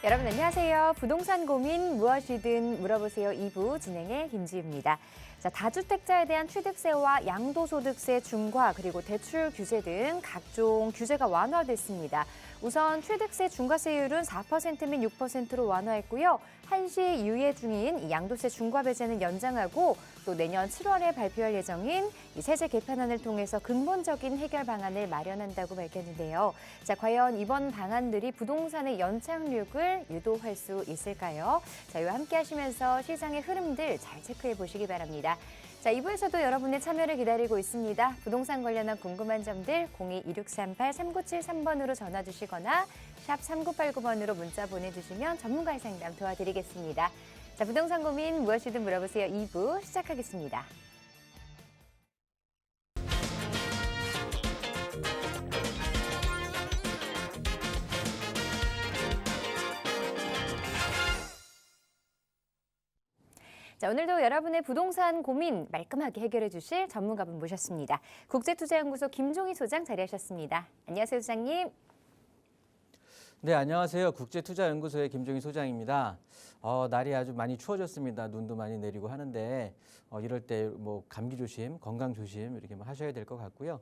여러분 안녕하세요. 부동산 고민 무엇이든 물어보세요 2부 진행의 김지희입니다. 자, 다주택자에 대한 취득세와 양도소득세 중과 그리고 대출 규제 등 각종 규제가 완화됐습니다. 우선 취득세 중과세율은 4% 및 6%로 완화했고요. 한시 유예 중인 이 양도세 중과 배제는 연장하고 또 내년 7월에 발표할 예정인 이 세제 개편안을 통해서 근본적인 해결 방안을 마련한다고 밝혔는데요. 자, 과연 이번 방안들이 부동산의 연착륙을 유도할 수 있을까요? 자, 이와 함께 하시면서 시장의 흐름들 잘 체크해 보시기 바랍니다. 자, 2부에서도 여러분의 참여를 기다리고 있습니다. 부동산 관련한 궁금한 점들 02-2638-3973번으로 전화 주시거나 샵 3989번으로 문자 보내주시면 전문가의 상담 도와드리겠습니다. 자, 부동산 고민 무엇이든 물어보세요 2부 시작하겠습니다. 자, 오늘도 여러분의 부동산 고민 말끔하게 해결해 주실 전문가분 모셨습니다. 국제투자연구소 김종희 소장 자리하셨습니다. 안녕하세요, 소장님. 네, 안녕하세요. 국제투자연구소의 김종희 소장입니다. 날이 아주 많이 추워졌습니다. 눈도 많이 내리고 하는데 이럴 때 뭐 감기 조심, 건강 조심 이렇게 뭐 하셔야 될 것 같고요.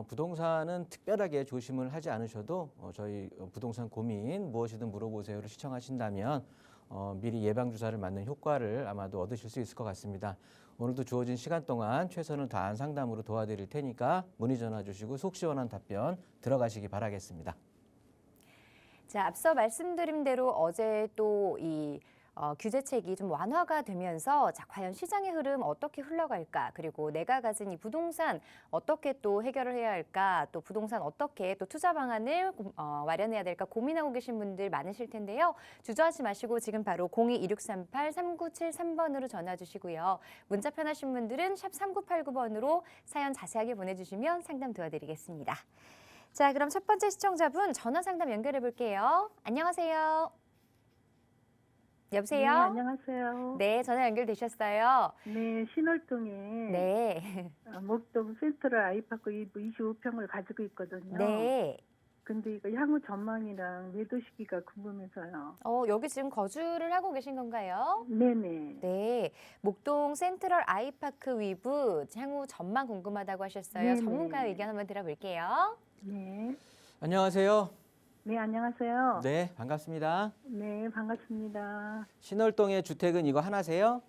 부동산은 특별하게 조심을 하지 않으셔도 저희 부동산 고민 무엇이든 물어보세요를 시청하신다면 미리 예방주사를 맞는 효과를 아마도 얻으실 수 있을 것 같습니다. 오늘도 주어진 시간 동안 최선을 다한 상담으로 도와드릴 테니까 문의 전화 주시고 속 시원한 답변 들어가시기 바라겠습니다. 자, 앞서 말씀드린 대로 어제 또 이 규제책이 좀 완화가 되면서 자, 과연 시장의 흐름 어떻게 흘러갈까? 그리고 내가 가진 이 부동산 어떻게 또 해결을 해야 할까? 또 부동산 어떻게 또 투자 방안을 마련해야 될까 고민하고 계신 분들 많으실 텐데요. 주저하지 마시고 지금 바로 02-2638-3973번으로 전화 주시고요. 문자 편하신 분들은 샵 3989번으로 사연 자세하게 보내주시면 상담 도와드리겠습니다. 자, 그럼 첫 번째 시청자분 전화 상담 연결해 볼게요. 안녕하세요. 여보세요? 네, 안녕하세요. 네, 전화 연결되셨어요. 네, 신월동에 네. 목동 센트럴 아이파크 25평을 가지고 있거든요. 네. 근데 이거 향후 전망이랑 매도 시기가 궁금해서요. 여기 지금 거주를 하고 계신 건가요? 네네. 네. 목동 센트럴 아이파크 위브 향후 전망 궁금하다고 하셨어요. 네네. 전문가 의견 한번 들어볼게요. 네. 안녕하세요. 네, 안녕하세요. 네, 반갑습니다. 네, 반갑습니다. 신월동의 주택은 이거 하나세요?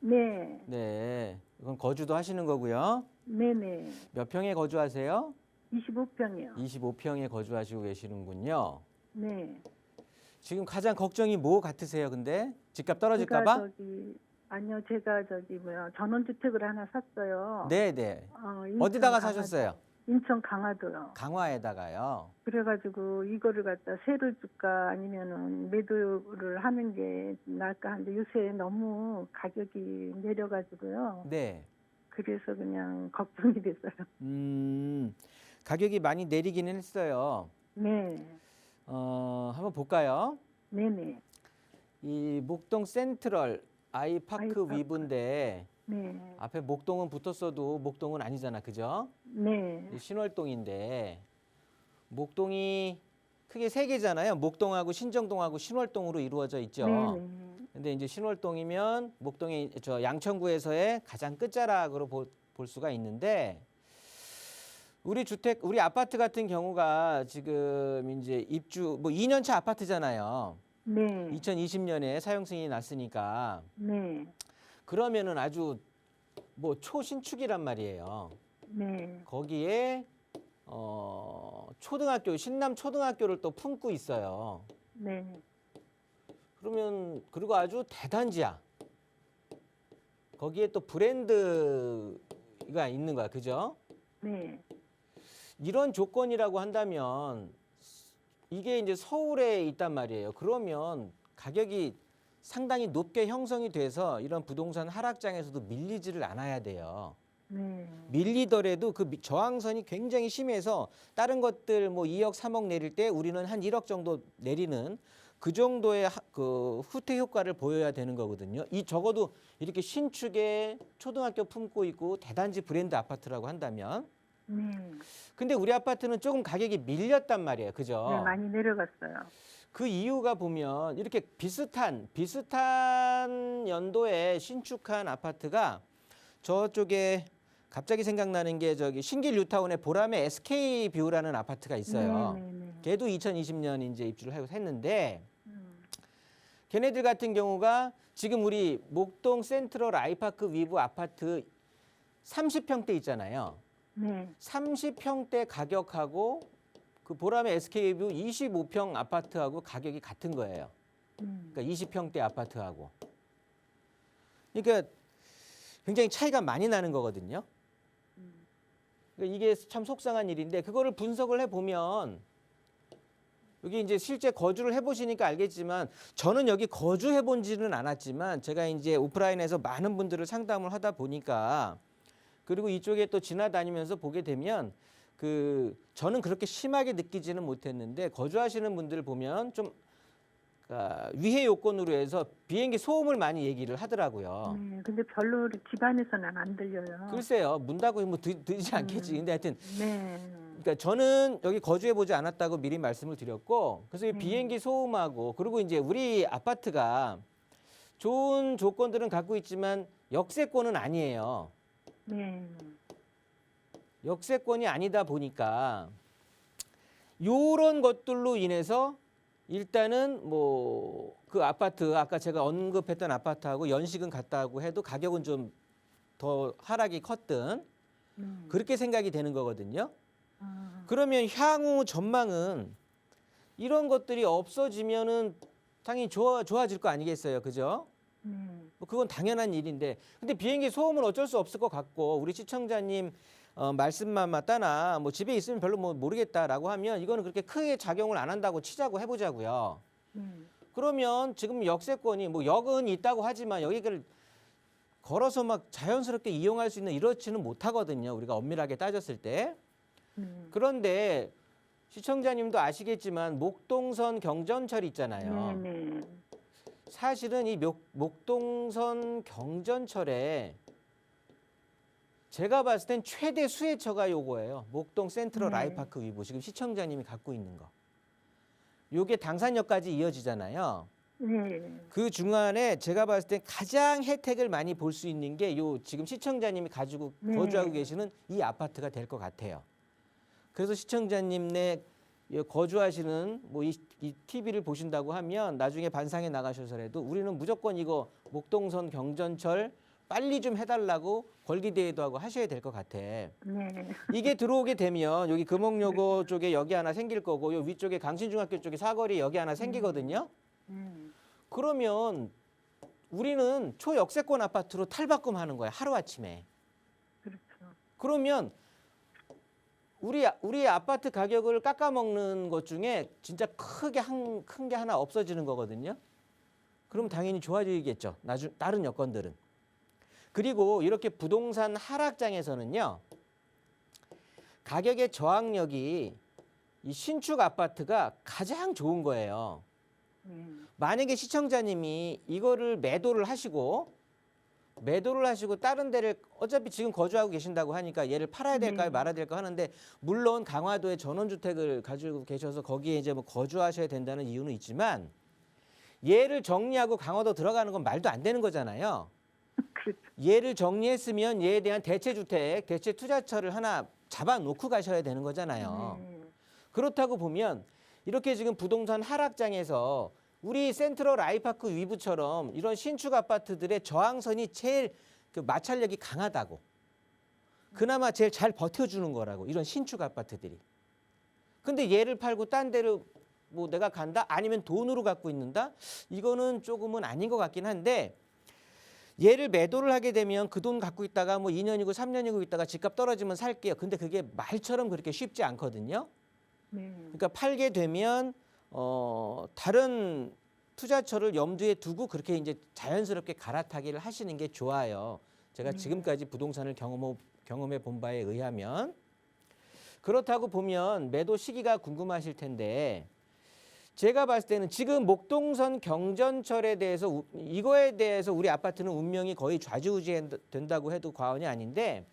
네. 네, 이건 거주도 하시는 거고요. 네네. 몇 평에 거주하세요? 25평이요. 25평에 거주하시고 계시는군요. 네. 지금 가장 걱정이 뭐 같으세요, 근데? 집값 떨어질까 봐? 아니요, 제가 전원주택을 하나 샀어요. 네네. 인천 어디다가 강화도. 사셨어요? 인천 강화도요. 강화에다가요. 그래가지고 이거를 갖다 세를 줄까 아니면은 매도를 하는 게 나을까 하는데 요새 너무 가격이 내려가지고요. 네. 그래서 그냥 걱정이 됐어요. 가격이 많이 내리기는 했어요. 네. 한번 볼까요? 네네. 이 목동 센트럴 아이파크 아이파크. 위브인데 네. 앞에 목동은 붙었어도 목동은 아니잖아, 그죠? 네. 이 신월동인데 목동이 크게 세 개잖아요. 목동하고 신정동하고 신월동으로 이루어져 있죠. 네네. 근데 이제 신월동이면 목동이 저 양천구에서의 가장 끝자락으로 볼 수가 있는데 우리 아파트 같은 경우가 지금 이제 입주 2년차 아파트잖아요. 네. 2020년에 사용 승인이 났으니까 네. 그러면은 아주 초신축이란 말이에요. 네. 거기에 초등학교 신남 초등학교를 또 품고 있어요. 네. 그리고 아주 대단지야. 거기에 또 브랜드가 있는 거야, 그죠? 네. 이런 조건이라고 한다면 이게 이제 서울에 있단 말이에요. 그러면 가격이 상당히 높게 형성이 돼서 이런 부동산 하락장에서도 밀리지를 않아야 돼요. 네. 밀리더라도 그 저항선이 굉장히 심해서 다른 것들 2억, 3억 내릴 때 우리는 한 1억 정도 내리는 그 정도의 그 후퇴 효과를 보여야 되는 거거든요. 적어도 이렇게 신축에 초등학교 품고 있고 대단지 브랜드 아파트라고 한다면. 근데 우리 아파트는 조금 가격이 밀렸단 말이에요. 그죠? 네, 많이 내려갔어요. 그 이유가 보면 이렇게 비슷한 연도에 신축한 아파트가 저쪽에 갑자기 생각나는 게 저기 신길 뉴타운에 보람의 SK뷰라는 아파트가 있어요. 네네네. 걔도 2020년 이제 입주를 했는데 걔네들 같은 경우가 지금 우리 목동 센트럴 아이파크 위브 아파트 30평대 있잖아요. 네. 30평대 가격하고 그 보람의 SK뷰 25평 아파트하고 가격이 같은 거예요. 그러니까 20평대 아파트하고. 그러니까 굉장히 차이가 많이 나는 거거든요. 그러니까 이게 참 속상한 일인데 그거를 분석을 해보면 여기 이제 실제 거주를 해보시니까 알겠지만 저는 여기 거주해본지는 않았지만 제가 이제 오프라인에서 많은 분들을 상담을 하다 보니까 그리고 이쪽에 또 지나다니면서 보게 되면 그 저는 그렇게 심하게 느끼지는 못했는데 거주하시는 분들 보면 좀 위해 요건으로 해서 비행기 소음을 많이 얘기를 하더라고요. 네. 근데 별로 우리 집안에서는 안 들려요. 글쎄요, 문 닫고 뭐 들리지 않겠지. 근데 하여튼 네. 그러니까 저는 여기 거주해보지 않았다고 미리 말씀을 드렸고 그래서 이 비행기 소음하고 그리고 이제 우리 아파트가 좋은 조건들은 갖고 있지만 역세권은 아니에요. 네. 역세권이 아니다 보니까 요런 것들로 인해서 일단은 뭐 그 아파트 아까 제가 언급했던 아파트하고 연식은 같다고 해도 가격은 좀 더 하락이 컸든 그렇게 생각이 되는 거거든요. 그러면 향후 전망은 이런 것들이 없어지면은 당연히 좋아질 거 아니겠어요, 그죠? 뭐 그건 당연한 일인데, 근데 비행기 소음은 어쩔 수 없을 것 같고 우리 시청자님 말씀만 맞다나 뭐 집에 있으면 별로 뭐 모르겠다라고 하면 이거는 그렇게 크게 작용을 안 한다고 치자고 해보자고요. 그러면 지금 역세권이 뭐 역은 있다고 하지만 여기를 걸어서 막 자연스럽게 이용할 수 있는 이렇지는 못하거든요. 우리가 엄밀하게 따졌을 때. 그런데 시청자님도 아시겠지만 목동선 경전철 있잖아요. 네. 사실은 이 목동선 경전철에 제가 봤을 땐 최대 수혜처가 요거예요. 목동 센트럴 네. 아이파크 위브 지금 시청자님이 갖고 있는 거. 요게 당산역까지 이어지잖아요. 네. 그 중간에 제가 봤을 때 가장 혜택을 많이 볼 수 있는 게 요 지금 시청자님이 가지고 네. 거주하고 계시는 이 아파트가 될 것 같아요. 그래서 시청자님 내 거주하시는 뭐 이 TV를 보신다고 하면 나중에 반상에 나가셔서라도 우리는 무조건 이거 목동선 경전철 빨리 좀 해달라고 권리대회도 하고 하셔야 될 것 같아. 네. 이게 들어오게 되면 여기 금옥여고 쪽에 여기 하나 생길 거고 요 위쪽에 강신중학교 쪽에 사거리 여기 하나 생기거든요. 그러면 우리는 초역세권 아파트로 탈바꿈하는 거야 하루아침에. 그렇죠. 그러면 우리 아파트 가격을 깎아먹는 것 중에 진짜 큰 게 하나 없어지는 거거든요. 그럼 당연히 좋아지겠죠. 다른 여건들은. 그리고 이렇게 부동산 하락장에서는요. 가격의 저항력이 이 신축 아파트가 가장 좋은 거예요. 만약에 시청자님이 이거를 매도를 하시고 다른 데를 어차피 지금 거주하고 계신다고 하니까 얘를 팔아야 될까요, 말아야 될까 하는데 물론 강화도에 전원주택을 가지고 계셔서 거기에 이제 뭐 거주하셔야 된다는 이유는 있지만 얘를 정리하고 강화도 들어가는 건 말도 안 되는 거잖아요. 그렇죠. 얘를 정리했으면 얘에 대한 대체주택, 대체투자처를 하나 잡아놓고 가셔야 되는 거잖아요. 그렇다고 보면 이렇게 지금 부동산 하락장에서 우리 센트럴 아이파크 위브처럼 이런 신축 아파트들의 저항선이 제일 그 마찰력이 강하다고. 그나마 제일 잘 버텨주는 거라고 이런 신축 아파트들이. 근데 얘를 팔고 딴 데로 뭐 내가 간다? 아니면 돈으로 갖고 있는다? 이거는 조금은 아닌 것 같긴 한데 얘를 매도를 하게 되면 그 돈 갖고 있다가 뭐 2년이고 3년이고 있다가 집값 떨어지면 살게요. 근데 그게 말처럼 그렇게 쉽지 않거든요. 그러니까 팔게 되면 다른 투자처를 염두에 두고 그렇게 이제 자연스럽게 갈아타기를 하시는 게 좋아요. 제가 지금까지 부동산을 경험해 본 바에 의하면 그렇다고 보면 매도 시기가 궁금하실 텐데 제가 봤을 때는 지금 목동선 경전철에 대해서 이거에 대해서 우리 아파트는 운명이 거의 좌지우지된다고 해도 과언이 아닌데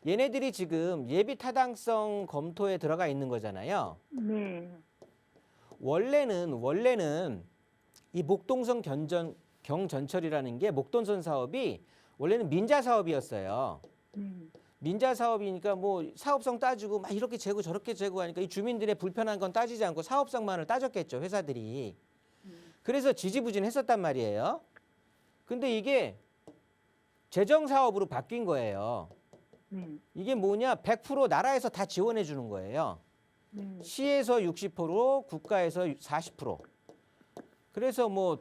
얘네들이 지금 예비 타당성 검토에 들어가 있는 거잖아요. 네. 원래는 이 목동선 경전철이라는 게 목동선 사업이 원래는 민자 사업이었어요. 민자 사업이니까 뭐 사업성 따지고 막 이렇게 재고 저렇게 재고 하니까 이 주민들의 불편한 건 따지지 않고 사업성만을 따졌겠죠, 회사들이. 그래서 지지부진했었단 말이에요. 근데 이게 재정 사업으로 바뀐 거예요. 이게 뭐냐? 100% 나라에서 다 지원해 주는 거예요. 시에서 60%, 국가에서 40%. 그래서 뭐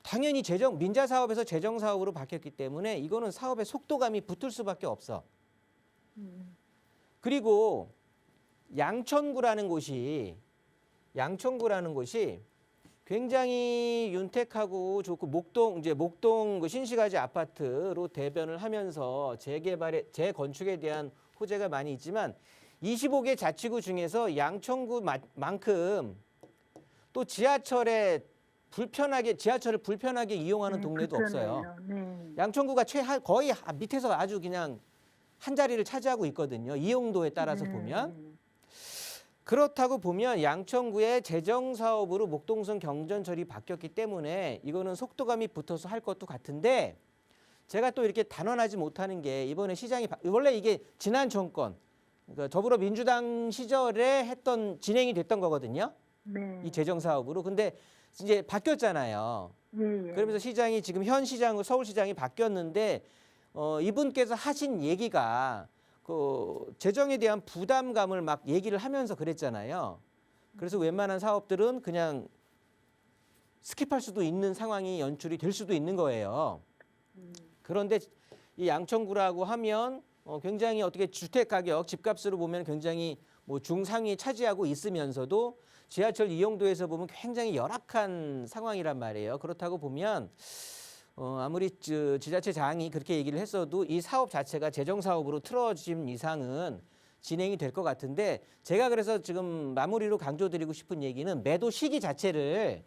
당연히 민자 사업에서 재정 사업으로 바뀌었기 때문에 이거는 사업의 속도감이 붙을 수밖에 없어. 그리고 양천구라는 곳이 굉장히 윤택하고 좋고 목동 그 신시가지 아파트로 대변을 하면서 재건축에 대한 호재가 많이 있지만 25개 자치구 중에서 양천구만큼 또 지하철을 불편하게 이용하는 동네도 없어요. 양천구가 거의 밑에서 아주 그냥 한 자리를 차지하고 있거든요. 이용도에 따라서 보면. 그렇다고 보면 양천구의 재정 사업으로 목동선 경전철이 바뀌었기 때문에 이거는 속도감이 붙어서 할 것도 같은데 제가 또 이렇게 단언하지 못하는 게 이번에 시장이 원래 이게 지난 정권 그러니까 더불어민주당 시절에 진행이 됐던 거거든요. 이 재정 사업으로. 근데 이제 바뀌었잖아요. 그러면서 시장이 지금 현 시장으로 서울시장이 바뀌었는데 이분께서 하신 얘기가 그 재정에 대한 부담감을 막 얘기를 하면서 그랬잖아요. 그래서 웬만한 사업들은 그냥 스킵할 수도 있는 상황이 연출이 될 수도 있는 거예요. 그런데 이 양천구라고 하면 굉장히 어떻게 주택 가격, 집값으로 보면 굉장히 뭐 중상위 차지하고 있으면서도 지하철 이용도에서 보면 굉장히 열악한 상황이란 말이에요. 그렇다고 보면 아무리 지자체장이 그렇게 얘기를 했어도 이 사업 자체가 재정 사업으로 틀어진 이상은 진행이 될 것 같은데 제가 그래서 지금 마무리로 강조드리고 싶은 얘기는 매도 시기 자체를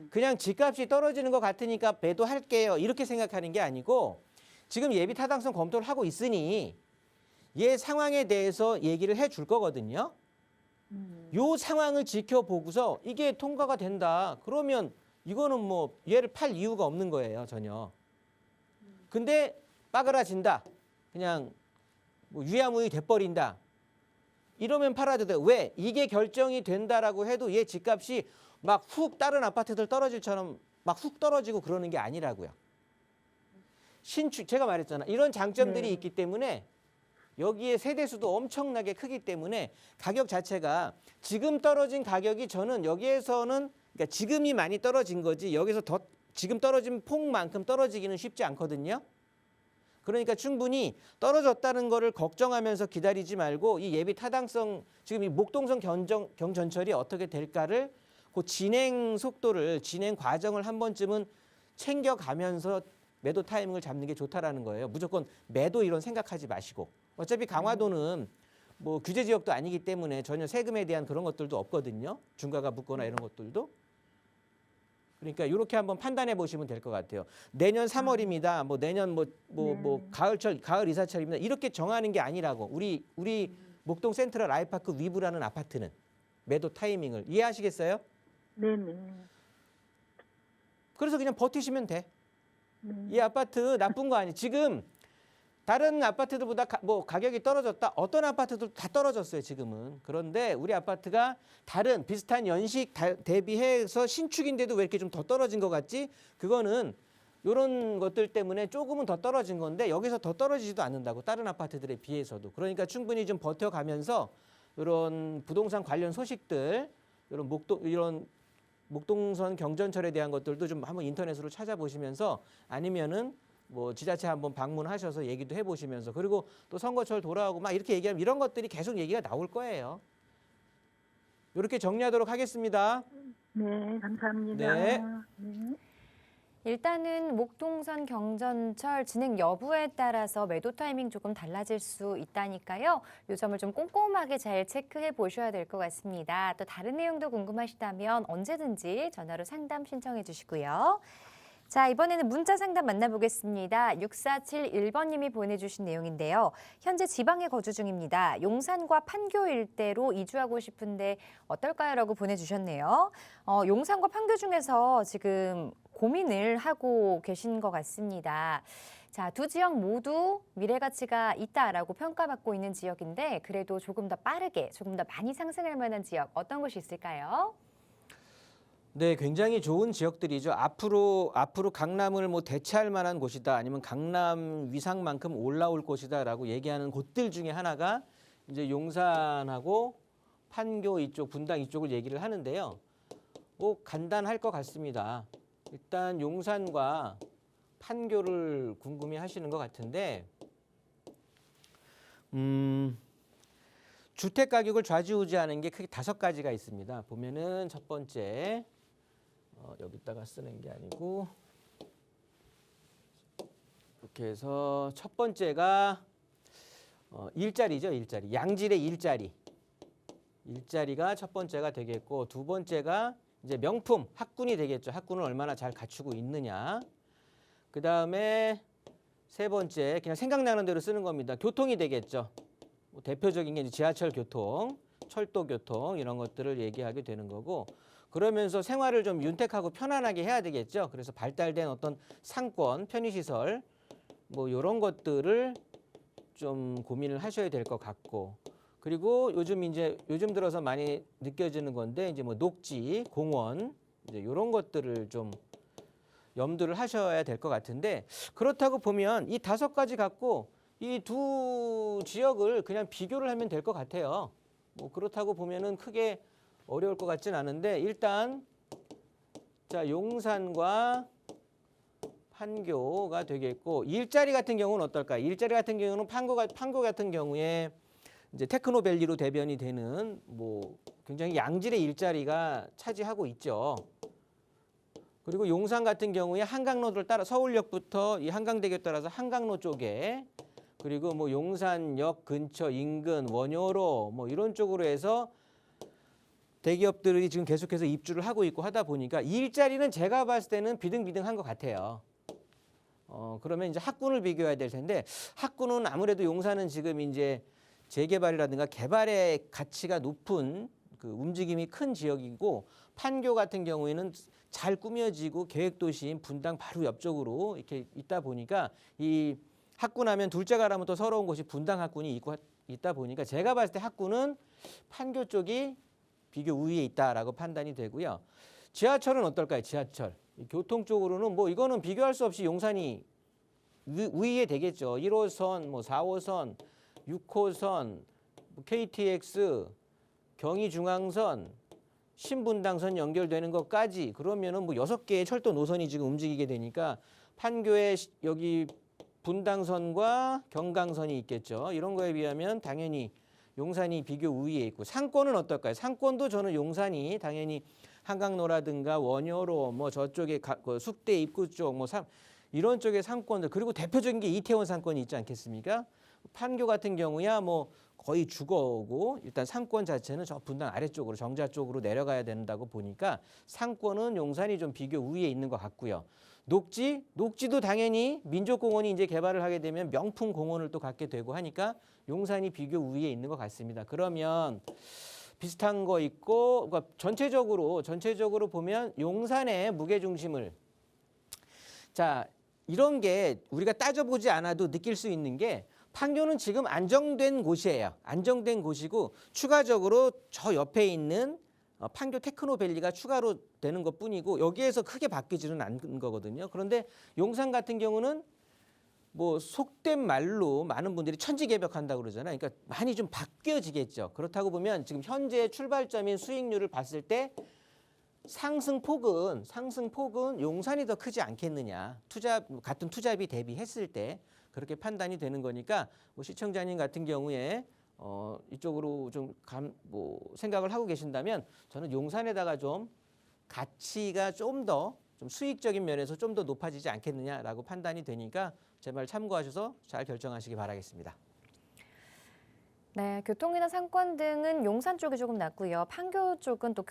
그냥 집값이 떨어지는 것 같으니까 매도할게요 이렇게 생각하는 게 아니고 지금 예비 타당성 검토를 하고 있으니 얘 상황에 대해서 얘기를 해줄 거거든요. 요 상황을 지켜보고서 이게 통과가 된다. 그러면 이거는 뭐 얘를 팔 이유가 없는 거예요, 전혀. 근데 빠그라진다. 그냥 뭐 유야무이 돼버린다. 이러면 팔아도 돼. 왜? 이게 결정이 된다라고 해도 얘 집값이 막 훅 다른 아파트들 떨어질처럼 막 훅 떨어지고 그러는 게 아니라고요. 제가 말했잖아. 이런 장점들이 있기 때문에 여기에 세대수도 엄청나게 크기 때문에 가격 자체가 지금 떨어진 가격이 저는 여기에서는 그러니까 지금이 많이 떨어진 거지 여기서 더 지금 떨어진 폭만큼 떨어지기는 쉽지 않거든요. 그러니까 충분히 떨어졌다는 거를 걱정하면서 기다리지 말고 이 예비 타당성 지금 이 목동선 경전철이 어떻게 될까를 그 진행 속도를 진행 과정을 한 번쯤은 챙겨가면서 매도 타이밍을 잡는 게 좋다라는 거예요. 무조건 매도 이런 생각하지 마시고 어차피 강화도는 뭐 규제 지역도 아니기 때문에 전혀 세금에 대한 그런 것들도 없거든요. 중과가 붙거나 이런 것들도. 그러니까 이렇게 한번 판단해 보시면 될 것 같아요. 내년 3월입니다. 뭐 내년 가을 이사철입니다. 이렇게 정하는 게 아니라고. 우리 목동 센트럴 아이파크 위브라는 아파트는 매도 타이밍을 이해하시겠어요? 네네. 그래서 그냥 버티시면 돼. 이 아파트 나쁜 거 아니에요. 지금 다른 아파트들보다 가격이 떨어졌다. 어떤 아파트도 다 떨어졌어요, 지금은. 그런데 우리 아파트가 다른 비슷한 연식 대비해서 신축인데도 왜 이렇게 좀 더 떨어진 것 같지? 그거는 이런 것들 때문에 조금은 더 떨어진 건데 여기서 더 떨어지지도 않는다고. 다른 아파트들에 비해서도. 그러니까 충분히 좀 버텨가면서 이런 부동산 관련 소식들, 이런 목동선 경전철에 대한 것들도 좀 한번 인터넷으로 찾아보시면서 아니면은 뭐 지자체 한번 방문하셔서 얘기도 해보시면서 그리고 또 선거철 돌아오고 막 이렇게 얘기하면 이런 것들이 계속 얘기가 나올 거예요. 이렇게 정리하도록 하겠습니다. 네, 감사합니다. 네. 네. 일단은 목동선 경전철 진행 여부에 따라서 매도 타이밍 조금 달라질 수 있다니까요. 이 점을 좀 꼼꼼하게 잘 체크해 보셔야 될 것 같습니다. 또 다른 내용도 궁금하시다면 언제든지 전화로 상담 신청해 주시고요. 자, 이번에는 문자 상담 만나보겠습니다. 6471번님이 보내주신 내용인데요. 현재 지방에 거주 중입니다. 용산과 판교 일대로 이주하고 싶은데 어떨까요? 라고 보내주셨네요. 용산과 판교 중에서 지금 고민을 하고 계신 것 같습니다. 자, 두 지역 모두 미래 가치가 있다라고 평가받고 있는 지역인데 그래도 조금 더 빠르게, 조금 더 많이 상승할 만한 지역 어떤 곳이 있을까요? 네, 굉장히 좋은 지역들이죠. 앞으로 강남을 뭐 대체할 만한 곳이다, 아니면 강남 위상만큼 올라올 곳이다라고 얘기하는 곳들 중에 하나가 이제 용산하고 판교 이쪽, 분당 이쪽을 얘기를 하는데요. 뭐 간단할 것 같습니다. 일단 용산과 판교를 궁금해하시는 것 같은데, 주택 가격을 좌지우지하는 게 크게 5가지가 있습니다. 보면은 첫 번째. 여기다가 쓰는 게 아니고 이렇게 해서 첫 번째가 일자리죠. 일자리. 양질의 일자리가 첫 번째가 되겠고, 두 번째가 이제 명품, 학군이 되겠죠. 학군을 얼마나 잘 갖추고 있느냐. 그 다음에 세 번째, 그냥 생각나는 대로 쓰는 겁니다. 교통이 되겠죠. 뭐 대표적인 게 이제 지하철 교통, 철도 교통 이런 것들을 얘기하게 되는 거고, 그러면서 생활을 좀 윤택하고 편안하게 해야 되겠죠. 그래서 발달된 어떤 상권, 편의시설 뭐 이런 것들을 좀 고민을 하셔야 될 것 같고, 그리고 요즘 들어서 많이 느껴지는 건데 이제 뭐 녹지, 공원 이제 이런 것들을 좀 염두를 하셔야 될 것 같은데, 그렇다고 보면 이 5가지 갖고 이 두 지역을 그냥 비교를 하면 될 것 같아요. 뭐 그렇다고 보면은 크게 어려울 것 같진 않은데, 일단 자 용산과 판교가 되겠고, 일자리 같은 경우는 어떨까? 일자리 같은 경우는 판교 같은 경우에 이제 테크노밸리로 대변이 되는 뭐 굉장히 양질의 일자리가 차지하고 있죠. 그리고 용산 같은 경우에 한강로를 따라 서울역부터 이 한강대교 따라서 한강로 쪽에, 그리고 뭐 용산역 근처 인근 원효로 뭐 이런 쪽으로 해서 대기업들이 지금 계속해서 입주를 하고 있고 하다 보니까 이 일자리는 제가 봤을 때는 비등비등한 것 같아요. 그러면 이제 학군을 비교해야 될 텐데, 학군은 아무래도 용산은 지금 이제 재개발이라든가 개발의 가치가 높은 그 움직임이 큰 지역이고, 판교 같은 경우에는 잘 꾸며지고 계획도시인 분당 바로 옆쪽으로 이렇게 있다 보니까, 이 학군하면 둘째가라면 또 서러운 곳이 분당 학군이 있다 보니까 제가 봤을 때 학군은 판교 쪽이 비교 우위에 있다라고 판단이 되고요. 지하철은 어떨까요? 지하철. 교통 쪽으로는 뭐 이거는 비교할 수 없이 용산이 우위에 되겠죠. 1호선, 뭐 4호선, 6호선, KTX, 경의중앙선, 신분당선 연결되는 것까지, 그러면은 뭐 6개의 철도 노선이 지금 움직이게 되니까 판교에 여기 분당선과 경강선이 있겠죠. 이런 거에 비하면 당연히 용산이 비교 우위에 있고, 상권은 어떨까요? 상권도 저는 용산이 당연히 한강로라든가 원효로 뭐 저쪽에 숙대 입구 쪽 뭐 이런 쪽의 상권들, 그리고 대표적인 게 이태원 상권이 있지 않겠습니까? 판교 같은 경우야 뭐 거의 주거고, 일단 상권 자체는 저 분당 아래쪽으로 정자 쪽으로 내려가야 된다고 보니까 상권은 용산이 좀 비교 우위에 있는 것 같고요. 녹지도 당연히 민족공원이 이제 개발을 하게 되면 명품 공원을 또 갖게 되고 하니까 용산이 비교 우위에 있는 것 같습니다. 그러면 비슷한 거 있고, 그러니까 전체적으로 보면 용산의 무게중심을, 자 이런 게 우리가 따져보지 않아도 느낄 수 있는 게, 판교는 지금 안정된 곳이에요. 안정된 곳이고, 추가적으로 저 옆에 있는 판교 테크노밸리가 추가로 되는 것뿐이고, 여기에서 크게 바뀌지는 않은 거거든요. 그런데 용산 같은 경우는 뭐 속된 말로 많은 분들이 천지개벽한다고 그러잖아요. 그러니까 많이 좀 바뀌어지겠죠. 그렇다고 보면 지금 현재 출발점인 수익률을 봤을 때 상승폭은 용산이 더 크지 않겠느냐. 같은 투자비 대비했을 때 그렇게 판단이 되는 거니까, 뭐 시청자님 같은 경우에 이쪽으로 좀 생각을 하고 계신다면, 저는 용산에다가 좀 가치가 좀 더 수익적인 면에서 좀 더 높아지지 않겠느냐라고 판단이 되니까 제 말 참고하셔서 잘 결정하시기 바라겠습니다. 네, 교통이나 상권 등은 용산 쪽이 조금 낫고요. 판교 쪽은 또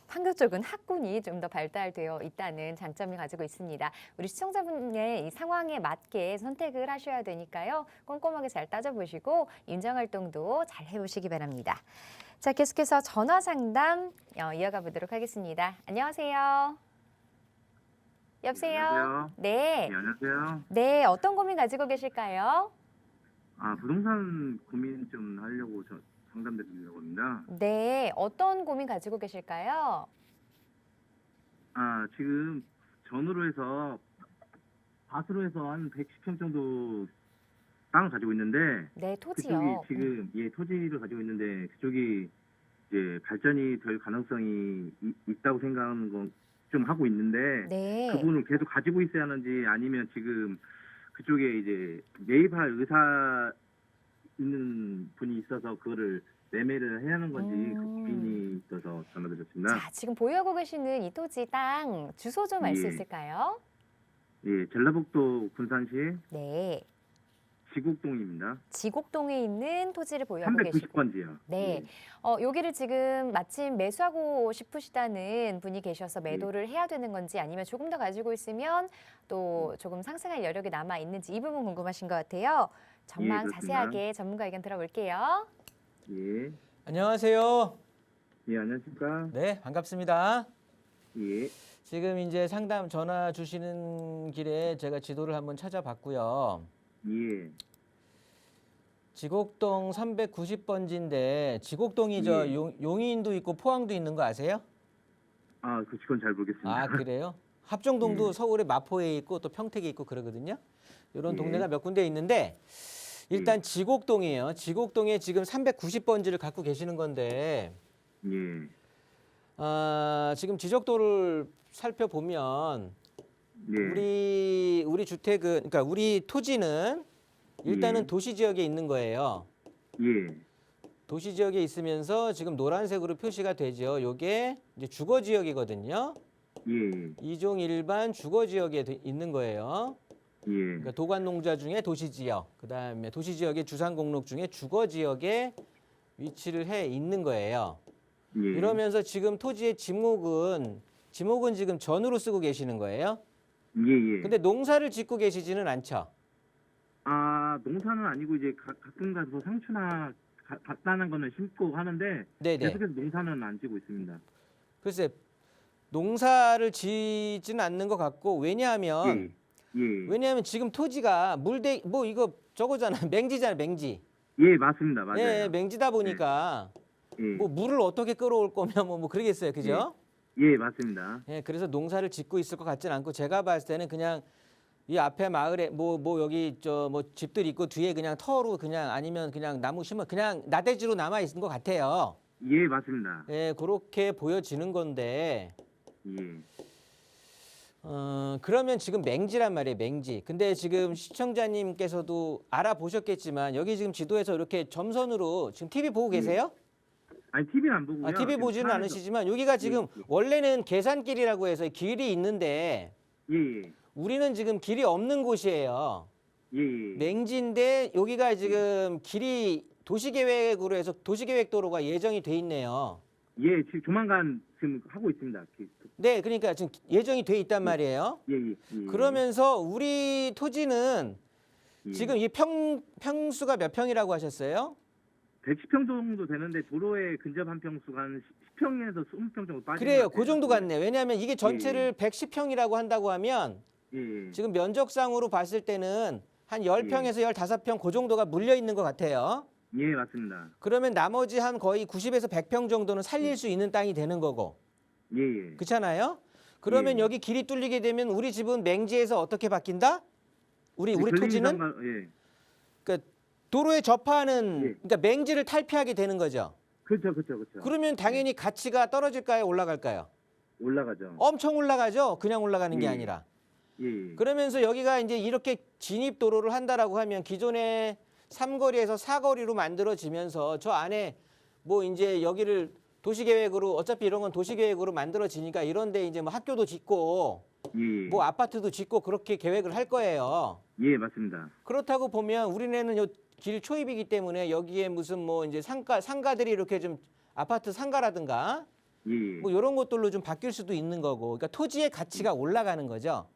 판교 쪽은 학군이 좀 더 발달되어 있다는 장점을 가지고 있습니다. 우리 시청자분의 이 상황에 맞게 선택을 하셔야 되니까요. 꼼꼼하게 잘 따져보시고 인정활동도 잘 해보시기 바랍니다. 자, 계속해서 전화 상담 이어가 보도록 하겠습니다. 안녕하세요. 여보세요? 안녕하세요. 네. 네, 안녕하세요. 네, 어떤 고민 가지고 계실까요? 부동산 고민 좀 하려고 상담 드리려고 합니다. 네, 어떤 고민 가지고 계실까요? 지금 전으로 해서 밭으로 해서 한 110평 정도 땅을 가지고 있는데 네, 그쪽이 토지요. 지금 토지를 가지고 있는데 그쪽이 이제 발전이 될 가능성이 있다고 생각하는 건 좀 하고 있는데 네. 그분을 계속 가지고 있어야 하는지 아니면 지금 그쪽에 이제 매입할 의사 있는 분이 있어서 그거를 매매를 해야 하는 건지 그 고민이 있어서 전화드렸습니다. 자, 지금 보유하고 계시는 이 토지 땅 주소 좀 알 수 예. 있을까요? 예, 전라북도 군산시 네. 지곡동입니다. 지곡동에 있는 토지를 보유하고 계시고. 390번지요. 네. 여기를 지금 마침 매수하고 싶으시다는 분이 계셔서 매도를 해야 되는 건지 아니면 조금 더 가지고 있으면 또 조금 상승할 여력이 남아 있는지 이 부분 궁금하신 것 같아요. 전망 그렇습니다. 자세하게 전문가 의견 들어볼게요. 예. 안녕하세요. 예, 안녕하십니까? 네, 반갑습니다. 예. 지금 이제 상담 전화 주시는 길에 제가 지도를 한번 찾아봤고요. 예. 지곡동 390번지인데 지곡동이 저 예. 용인도 있고 포항도 있는 거 아세요? 그건 잘 모르겠습니다. 아, 그래요? 합정동도 예. 서울에 마포에 있고 또 평택에 있고 그러거든요. 이런 예. 동네가 몇 군데 있는데 일단 지곡동이에요. 지곡동에 지금 390번지를 갖고 계시는 건데 예. 지금 지적도를 살펴보면 예. 우리 주택은 그러니까 우리 토지는 일단은 예. 도시 지역에 있는 거예요. 예. 도시 지역에 있으면서 지금 노란색으로 표시가 되죠. 요게 이제 주거 지역이거든요. 예. 이종 일반 주거 지역에 있는 거예요. 예. 그러니까 도관 농자 중에 도시 지역, 그다음에 도시 지역의 주상 공록 중에 주거 지역에 위치를 해 있는 거예요. 예. 이러면서 지금 토지의 지목은 지금 전으로 쓰고 계시는 거예요. 예. 근데 농사를 짓고 계시지는 않죠. 농사는 아니고 이제 가끔 가서 상추나 간단한 거는 심고 하는데 네네. 계속해서 농사는 안 지고 있습니다. 글쎄 농사를 짓지는 않는 것 같고 왜냐하면 지금 토지가 물대 뭐 이거 저거잖아 맹지잖아 맹지. 예, 맞습니다. 맞아요. 네, 맹지다 보니까 예. 뭐 물을 어떻게 끌어올 거면 뭐 그러겠어요, 그죠? 예, 맞습니다. 예, 그래서 농사를 짓고 있을 것 같지는 않고 제가 봤을 때는 그냥 이 앞에 마을에 뭐 여기 뭐 집들 있고 뒤에 그냥 터로 그냥 아니면 그냥 나무 심어 그냥 나대지로 남아 있는 것 같아요. 예, 맞습니다. 예, 그렇게 보여지는 건데. 예. 그러면 지금 맹지란 말이에요, 맹지. 근데 지금 시청자님께서도 알아보셨겠지만 여기 지금 지도에서 이렇게 점선으로 지금 TV 보고 계세요? 아니 TV는 안 보고요. TV 지금 보지는 차에서- 않으시지만 여기가 지금 예. 원래는 계산길이라고 해서 길이 있는데 예. 우리는 지금 길이 없는 곳이에요. 예. 맹지인데 여기가 지금 길이 도시계획으로 해서 도시계획도로가 예정이 돼 있네요. 예, 지금 조만간 지금 하고 있습니다. 네, 그러니까 지금 예정이 돼 있단 말이에요. 예. 그러면서 우리 토지는 예. 지금 이 평수가 몇 평이라고 하셨어요? 110평 정도 되는데 도로에 근접한 평수가 한 10평에서 20평 정도 빠지는 그래요. 것 같아요. 그 정도 같네. 왜냐하면 이게 전체를 110평이라고 한다고 하면 예. 지금 면적상으로 봤을 때는 한 10평에서 15평 그 정도가 물려 있는 것 같아요. 예, 맞습니다. 그러면 나머지 한 거의 90에서 100평 정도는 살릴 수 있는 땅이 되는 거고. 예. 그렇잖아요? 그러면 예. 여기 길이 뚫리게 되면 우리 집은 맹지에서 어떻게 바뀐다? 우리 토지는 예. 그러니까 도로에 접하는 예. 그러니까 맹지를 탈피하게 되는 거죠. 그렇죠. 그러면 당연히 가치가 떨어질까요? 올라갈까요? 올라가죠. 엄청 올라가죠. 그냥 올라가는 게 예. 아니라. 예. 그러면서 여기가 이제 이렇게 진입 도로를 한다라고 하면 기존의 삼거리에서 사거리로 만들어지면서 저 안에 뭐 이제 여기를 도시계획으로 어차피 이런 건 도시계획으로 만들어지니까 이런데 이제 뭐 학교도 짓고 예. 뭐 아파트도 짓고 그렇게 계획을 할 거예요. 예, 맞습니다. 그렇다고 보면 우리네는 요 길 초입이기 때문에 여기에 무슨 뭐 이제 상가들이 이렇게 좀 아파트 상가라든가 예, 예. 뭐 이런 것들로 좀 바뀔 수도 있는 거고, 그러니까 토지의 가치가 올라가는 거죠.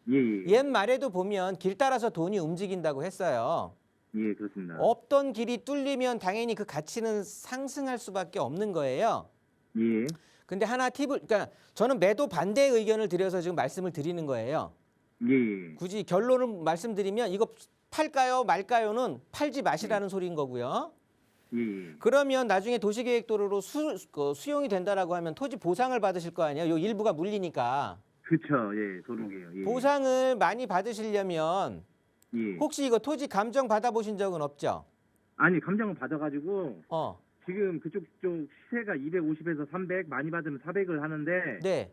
예, 예. 옛말에도 보면 길 따라서 돈이 움직인다고 했어요. 예, 그렇습니다. 없던 길이 뚫리면 당연히 그 가치는 상승할 수밖에 없는 거예요. 예, 근데 하나 팁을, 그러니까 저는 매도 반대 의견을 드려서 지금 말씀을 드리는 거예요. 예, 예. 굳이 결론을 말씀드리면 이거 팔까요 말까요는 팔지 마시라는 소리인 거고요. 예, 그러면 나중에 도시계획도로로 수용이 된다라고 하면 토지 보상을 받으실 거 아니에요. 요 일부가 물리니까. 그쵸. 예, 도로게요. 예. 보상을 많이 받으시려면 예. 혹시 이거 토지 감정 받아보신 적은 없죠? 아니, 감정을 받아가지고 어, 지금 그쪽 시세가 250에서 300 많이 받으면 400을 하는데 네,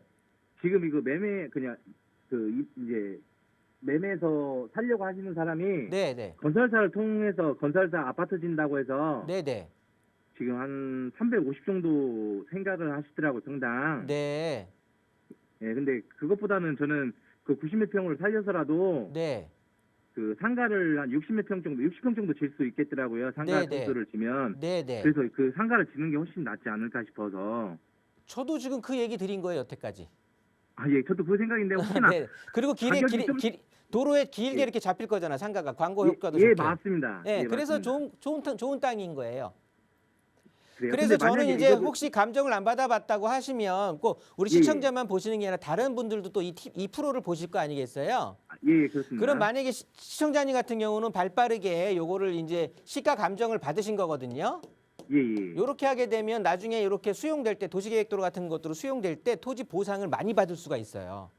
지금 이거 매매 그냥 이제 매매에서 살려고 하시는 사람이 네, 네, 건설사를 통해서 건설사 아파트 진다고 해서 네, 네, 지금 한 350 정도 생각을 하시더라고 평당. 네, 예, 근데 그것보다는 저는 그 90몇 평을 살려서라도 네, 그 상가를 한 60몇 평 정도, 60평 정도 질 수 있겠더라고요. 상가 네, 네. 평수를 지면. 네, 네. 그래서 그 상가를 지는 게 훨씬 낫지 않을까 싶어서. 저도 지금 그 얘기 드린 거예요, 여태까지. 아, 예, 저도 그 생각인데 혹시나. 네. 그리고 가격이 좀- 도로에 길게 예. 이렇게 잡힐 거잖아, 상가가. 광고 예, 효과도 예, 좋게. 맞습니다. 예, 예, 그래서 맞습니다. 좋은 땅인 거예요. 그래요. 그래서 근데 저는 만약에 이제 이거를- 혹시 감정을 안 받아봤다고 하시면 꼭 우리 예, 예. 시청자만 보시는 게 아니라 다른 분들도 또 이 프로를 보실 거 아니겠어요? 예, 예, 그렇습니다. 그럼 만약에 시청자님 같은 경우는 발빠르게 요거를 이제 시가 감정을 받으신 거거든요. 예, 예. 요렇게 하게 되면 나중에 이렇게 수용될 때 도시계획도로 같은 것들로 수용될 때 토지 보상을 많이 받을 수가 있어요.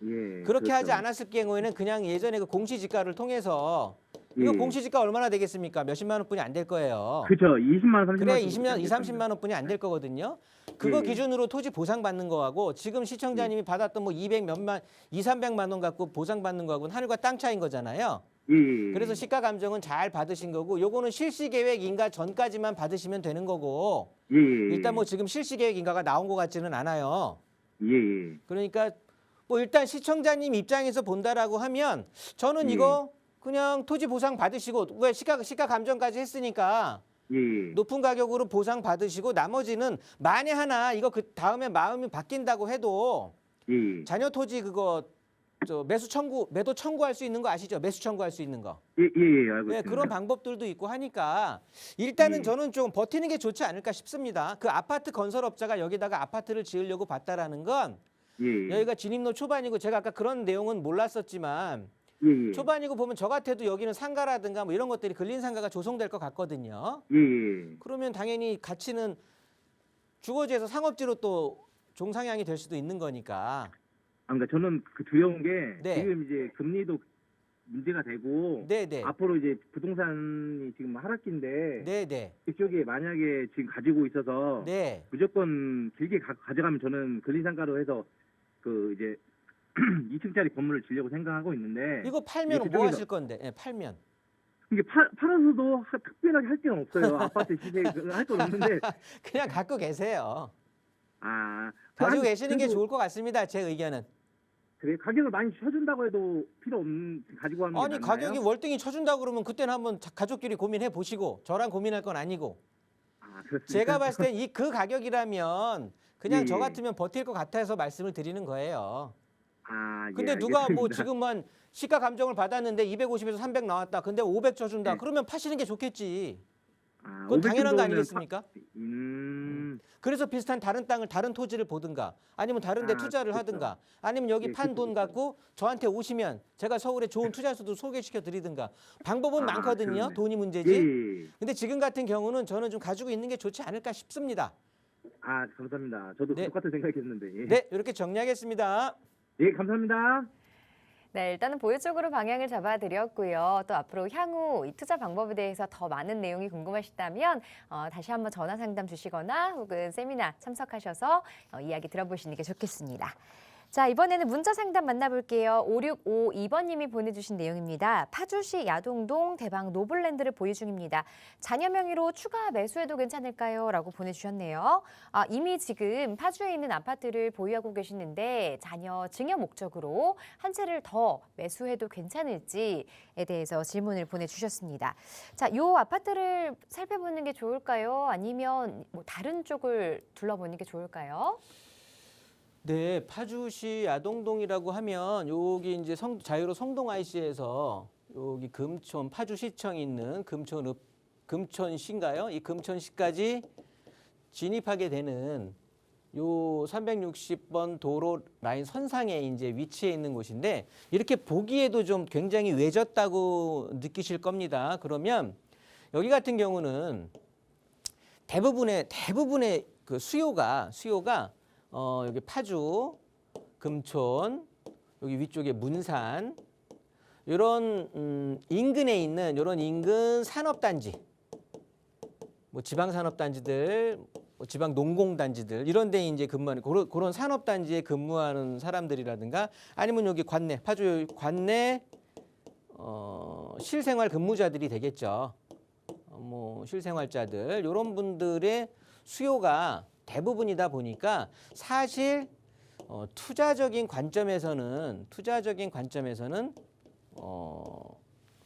예. 그렇게 하지 그렇죠. 않았을 경우에는 그냥 예전에 그 공시지가를 통해서 이거 예. 공시지가 얼마나 되겠습니까? 몇십만 원뿐이 안 될 거예요. 그렇죠. 20만 원, 30만 그래 원. 20년, 2, 30만 원뿐이 안 될 거거든요. 그거 예. 기준으로 토지 보상 받는 거하고 지금 시청자님이 받았던 뭐 200 몇만, 2, 300만 원 갖고 보상 받는 거하고는 하늘과 땅 차이인 거잖아요. 예, 예. 그래서 시가 감정은 잘 받으신 거고 요거는 실시 계획 인가 전까지만 받으시면 되는 거고 예, 예. 일단 뭐 지금 실시 계획 인가가 나온 것 같지는 않아요. 예, 예. 그러니까 뭐 일단 시청자님 입장에서 본다라고 하면 저는 예. 이거 그냥 토지 보상 받으시고 왜 시가 감정까지 했으니까 예, 예. 높은 가격으로 보상 받으시고 나머지는 만에 하나 이거 그 다음에 마음이 바뀐다고 해도 예, 자녀 토지 그거 매도 청구할 수 있는 거 아시죠? 매수 청구할 수 있는 거. 예, 예, 예, 알고 네, 있습니다. 그런 방법들도 있고 하니까 일단은 예. 저는 좀 버티는 게 좋지 않을까 싶습니다. 그 아파트 건설업자가 여기다가 아파트를 지으려고 봤다라는 건 예, 예. 여기가 진입로 초반이고 제가 아까 그런 내용은 몰랐었지만 예, 예. 초반이고 보면 저 같아도 여기는 상가라든가 뭐 이런 것들이 근린 상가가 조성될 것 같거든요. 예, 예. 그러면 당연히 가치는 주거지에서 상업지로 또 종상향이 될 수도 있는 거니까. 아, 그러니까 저는 그 두려운 게 네. 지금 이제 금리도 문제가 되고 네네. 앞으로 이제 부동산이 지금 하락기인데 네네. 그쪽에 만약에 지금 가지고 있어서 네. 무조건 길게 가져가면 저는 근린상가로 해서 그 이제 2층짜리 건물을 지려고 생각하고 있는데 이거 팔면 이게 뭐 그쪽에서- 하실 건데? 예, 팔면. 이게 팔아서도 특별하게 할 게 없어요. 아파트 시세 할 건 없는데 그냥 갖고 계세요. 아 가지고 계시는 게 그래도 좋을 것 같습니다. 제 의견은. 그래 가격을 많이 쳐준다고 해도 필요 없는 가지고 하는 게 아니 낫나요? 가격이 월등히 쳐준다 그러면 그때는 한번 가족끼리 고민해 보시고 저랑 고민할 건 아니고 아, 그렇습니까? 제가 봤을 땐 이 그 가격이라면 그냥 예, 저 예. 같으면 버틸 것 같아서 말씀을 드리는 거예요. 아, 근데 예, 누가 뭐 알겠습니다. 지금만 시가 감정을 받았는데 250에서 300 나왔다. 근데 500 쳐준다. 네. 그러면 파시는 게 좋겠지. 아, 그건 500 당연한 거 정도면 아니겠습니까? 그래서 그래서 비슷한 다른 땅을 다른 토지를 보든가 아니면 다른 데 아, 투자를 그렇죠. 하든가 아니면 여기 예, 판 돈 그렇죠. 갖고 저한테 오시면 제가 서울에 좋은 투자수도 소개시켜 드리든가 방법은 아, 많거든요. 그러네. 돈이 예, 문제지. 예. 근데 지금 같은 경우는 저는 좀 가지고 있는 게 좋지 않을까 싶습니다. 아, 감사합니다. 저도 네. 똑같은 생각했는데. 예. 네, 이렇게 정리하겠습니다. 예, 감사합니다. 네, 일단은 보유 쪽으로 방향을 잡아드렸고요. 또 앞으로 향후 이 투자 방법에 대해서 더 많은 내용이 궁금하시다면 다시 한번 전화 상담 주시거나 혹은 세미나 참석하셔서 이야기 들어보시는 게 좋겠습니다. 자, 이번에는 문자 상담 만나볼게요. 5652번님이 보내주신 내용입니다. 파주시 야동동 대방 노블랜드를 보유 중입니다. 자녀 명의로 추가 매수해도 괜찮을까요? 라고 보내주셨네요. 이미 지금 파주에 있는 아파트를 보유하고 계시는데 자녀 증여 목적으로 한 채를 더 매수해도 괜찮을지에 대해서 질문을 보내주셨습니다. 자, 이 아파트를 살펴보는 게 좋을까요? 아니면 뭐 다른 쪽을 둘러보는 게 좋을까요? 네, 파주시 야동동이라고 하면 여기 이제 자유로 성동 IC에서 여기 금천 파주시청이 있는 금천시인가요? 이 금천시까지 진입하게 되는 요 360번 도로 라인 선상에 이제 위치해 있는 곳인데 이렇게 보기에도 좀 굉장히 외졌다고 느끼실 겁니다. 그러면 여기 같은 경우는 대부분의 그 수요가 여기 파주, 금촌, 여기 위쪽에 문산 이런 인근에 있는 이런 인근 산업단지, 뭐 지방산업단지들, 뭐 지방농공단지들 이런 데 이제 근무하는 그런 산업단지에 근무하는 사람들이라든가 아니면 여기 관내, 파주 관내 실생활 근무자들이 되겠죠. 뭐 실생활자들 이런 분들의 수요가 대부분이다 보니까 사실 투자적인 관점에서는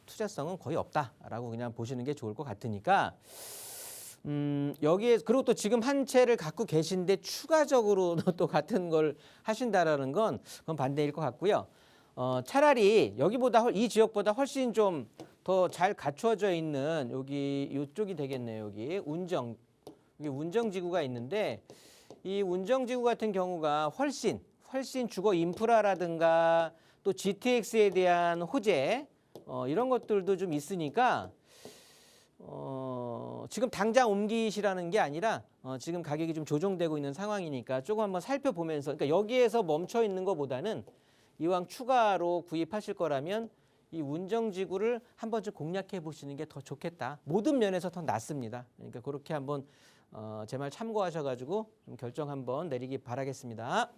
투자성은 거의 없다라고 그냥 보시는 게 좋을 것 같으니까 여기에 그리고 또 지금 한 채를 갖고 계신데 추가적으로 또 같은 걸 하신다라는 건 그건 반대일 것 같고요. 차라리 여기보다 이 지역보다 훨씬 좀 더 잘 갖추어져 있는 여기 이쪽이 되겠네요. 여기 운정지구가 있는데 이 운정지구 같은 경우가 훨씬 주거 인프라라든가 또 GTX에 대한 호재 이런 것들도 좀 있으니까 지금 당장 옮기시라는 게 아니라 지금 가격이 좀 조정되고 있는 상황이니까 조금 한번 살펴보면서 그러니까 여기에서 멈춰 있는 것보다는 이왕 추가로 구입하실 거라면 이 운정지구를 한 번쯤 공략해 보시는 게 더 좋겠다. 모든 면에서 더 낫습니다. 그러니까 그렇게 한번 제 말 참고하셔가지고 좀 결정 한번 내리기 바라겠습니다.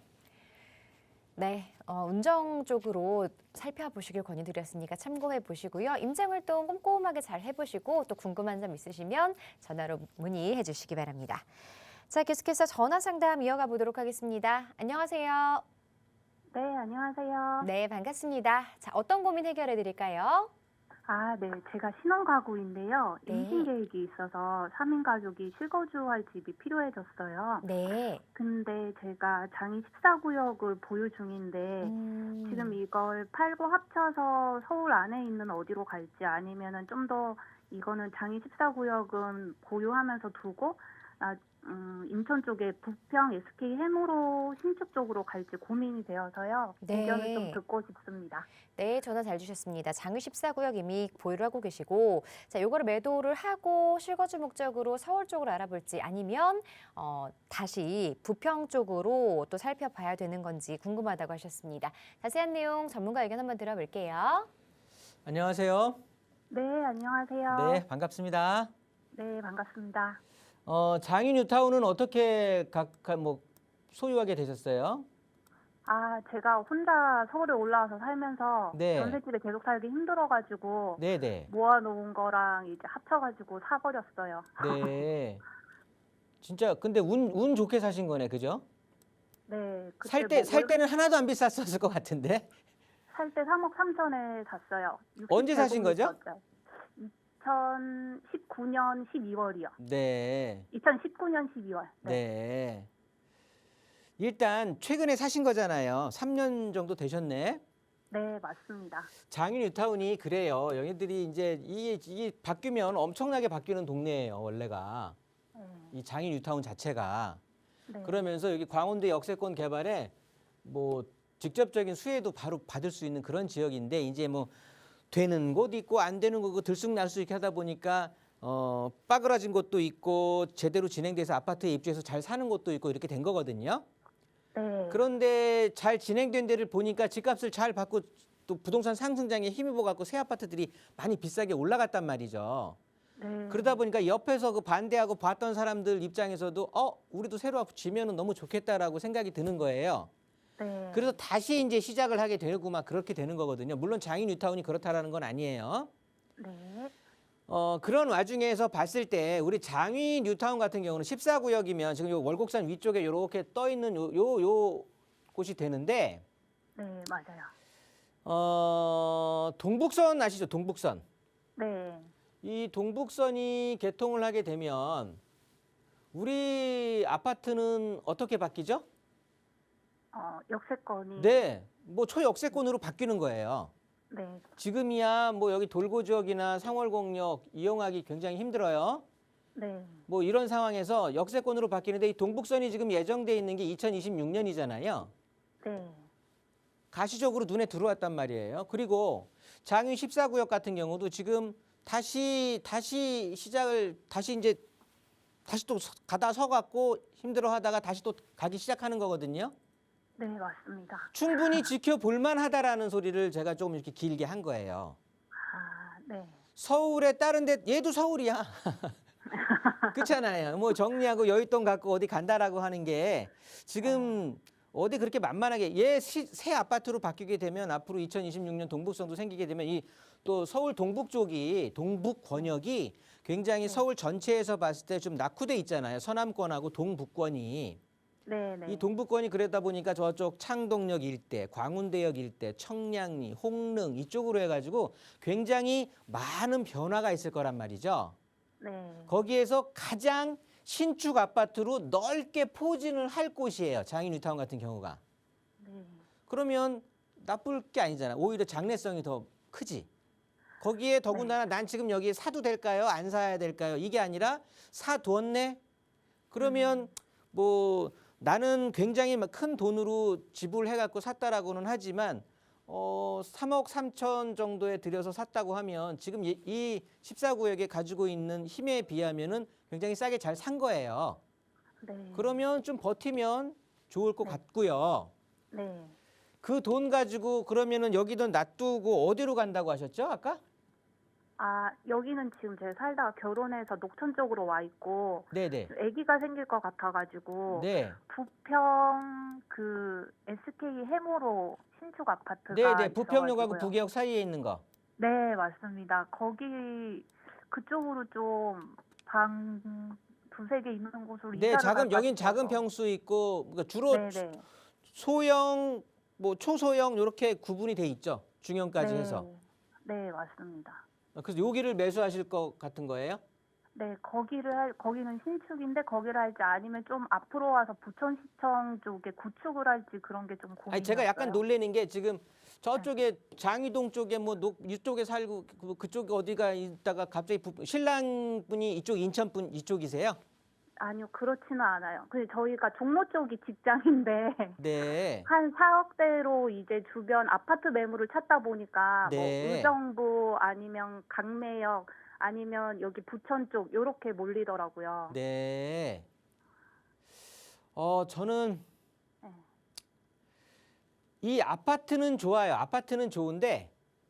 네, 운정 쪽으로 살펴보시길 권유드렸으니까 참고해 보시고요. 임장활동 꼼꼼하게 잘 해보시고 또 궁금한 점 있으시면 전화로 문의해 주시기 바랍니다. 자, 계속해서 전화 상담 이어가 보도록 하겠습니다. 안녕하세요. 네, 안녕하세요. 네, 반갑습니다. 자, 어떤 고민 해결해 드릴까요? 네. 제가 신혼가구인데요. 네. 임신 계획이 있어서 3인 가족이 실거주할 집이 필요해졌어요. 네. 근데 제가 장이 14구역을 보유 중인데 지금 이걸 팔고 합쳐서 서울 안에 있는 어디로 갈지 아니면은 좀 더 이거는 장이 14구역은 보유하면서 두고 인천 쪽에 부평 SK 해무로 신축 쪽으로 갈지 고민이 되어서요. 네. 의견을 좀 듣고 싶습니다. 네, 전화 잘 주셨습니다. 장위 14구역 이미 보유를 하고 계시고, 자, 요거를 매도를 하고 실거주 목적으로 서울 쪽으로 알아볼지 아니면 다시 부평 쪽으로 또 살펴봐야 되는 건지 궁금하다고 하셨습니다. 자세한 내용 전문가 의견 한번 들어볼게요. 안녕하세요. 네, 안녕하세요. 네, 반갑습니다. 네, 반갑습니다. 장인 뉴타운은 어떻게 소유하게 되셨어요? 제가 혼자 서울에 올라와서 살면서 네. 전셋집에 계속 살기 힘들어가지고 네네. 모아놓은 거랑 이제 합쳐가지고 사버렸어요. 네. 진짜 근데 운 좋게 사신 거네, 그죠? 네. 살 때는 하나도 안 비쌌었을 것 같은데. 살 때 3억 3천에 샀어요. 언제 사신 거죠? 2019년 12월이요. 네. 2019년 12월. 네. 일단 최근에 사신 거잖아요. 3년 정도 되셨네. 네, 맞습니다. 장인 뉴타운이 그래요. 여기들이 이제 이게 바뀌면 엄청나게 바뀌는 동네예요, 원래가. 이 장인 뉴타운 자체가. 네. 그러면서 여기 광운대 역세권 개발에 뭐 직접적인 수혜도 바로 받을 수 있는 그런 지역인데 이제 뭐 되는 곳 있고 안 되는 곳 들쑥날쑥 이렇게 하다 보니까 빠그라진 곳도 있고 제대로 진행돼서 아파트에 입주해서 잘 사는 곳도 있고 이렇게 된 거거든요. 네. 그런데 잘 진행된 데를 보니까 집값을 잘 받고 또 부동산 상승장에 힘입어 갖고 새 아파트들이 많이 비싸게 올라갔단 말이죠. 네. 그러다 보니까 옆에서 그 반대하고 봤던 사람들 입장에서도 우리도 새로 지면은 너무 좋겠다라고 생각이 드는 거예요. 네. 그래서 다시 이제 시작을 하게 되고 막 그렇게 되는 거거든요. 물론 장인 뉴타운이 그렇다라는 건 아니에요. 네. 그런 와중에서 봤을 때 우리 장위 뉴타운 같은 경우는 14구역이면 지금 요 월곡산 위쪽에 이렇게 떠 있는 요 곳이 되는데 네, 맞아요. 동북선 아시죠? 동북선. 네. 이 동북선이 개통을 하게 되면 우리 아파트는 어떻게 바뀌죠? 역세권이. 네, 뭐 초역세권으로 바뀌는 거예요. 네. 지금이야 뭐 여기 돌고지역이나 상월곡역 이용하기 굉장히 힘들어요. 네. 뭐 이런 상황에서 역세권으로 바뀌는데 이 동북선이 지금 예정돼 있는 게 2026년이잖아요. 네. 가시적으로 눈에 들어왔단 말이에요. 그리고 장위 14구역 같은 경우도 지금 다시 시작을 다시 또 가다 서갖고 힘들어하다가 다시 또 가기 시작하는 거거든요. 네, 맞습니다. 충분히 지켜볼 만하다라는 소리를 제가 좀 이렇게 길게 한 거예요. 아, 네. 서울에 다른 데 얘도 서울이야. 그렇잖아요. 뭐 정리하고 여윳돈 갖고 어디 간다라고 하는 게 지금 어디 그렇게 만만하게 새 아파트로 바뀌게 되면 앞으로 2026년 동북선도 생기게 되면 이 또 서울 동북 쪽이 동북 권역이 굉장히 서울 전체에서 봤을 때 좀 낙후돼 있잖아요. 서남권하고 동북권이. 네, 네. 이 동북권이 그러다 보니까 저쪽 창동역 일대, 광운대역 일대, 청량리, 홍릉 이쪽으로 해가지고 굉장히 많은 변화가 있을 거란 말이죠. 네. 거기에서 가장 신축 아파트로 넓게 포진을 할 곳이에요. 장인 뉴타운 같은 경우가. 네. 그러면 나쁠 게 아니잖아. 오히려 장래성이 더 크지. 거기에 더군다나 난 지금 여기에 사도 될까요? 안 사야 될까요? 이게 아니라 사두었네? 그러면 뭐 나는 굉장히 큰 돈으로 지불해갖고 샀다라고는 하지만 3억 3천 정도에 들여서 샀다고 하면 지금 이 14구역에 가지고 있는 힘에 비하면은 굉장히 싸게 잘 산 거예요. 네. 그러면 좀 버티면 좋을 것 같고요. 네. 그 돈 가지고 그러면은 여기도 놔두고 어디로 간다고 하셨죠? 아까? 아, 여기는 지금 제가 살다가 결혼해서 녹천 쪽으로 와 있고 네네. 아기가 생길 것 같아가지고 네. 부평 그 SK 해모로 신축 아파트가 네네. 부평역하고 있어가지고요. 부계역 사이에 있는 거. 네, 맞습니다. 거기 그쪽으로 좀 방 두세 개 있는 곳으로 네, 이사를 갈까 여긴 작은 싶어서. 평수 있고 그러니까 주로 네네. 소형, 뭐 초소형 이렇게 구분이 돼 있죠. 중형까지 네. 해서. 네, 맞습니다. 그래서 여기를 매수하실 것 같은 거예요? 네, 거기는 신축인데 거기를 할지 아니면 좀 앞으로 와서 부천시청 쪽에 구축을 할지 그런 게 좀 고민이었어요. 아니 제가 약간 놀래는 게 지금 저쪽에 장위동 쪽에 뭐 이쪽에 살고 그쪽 어디가 있다가 갑자기 신랑분이 이쪽 인천분 이쪽이세요? 아니요, 그렇지는 않아요. 근데 저희가 종로 쪽이 직장인데 네. 한 4억대로 이제 주변 아파트 매물을 찾다 보니까 네. 뭐 의정부 아니면 강매역 아니면 여기 부천 쪽 요렇게 몰리더라고요. 네. 저는 네. 이 아파트는 좋아요. 아파트는 좋은데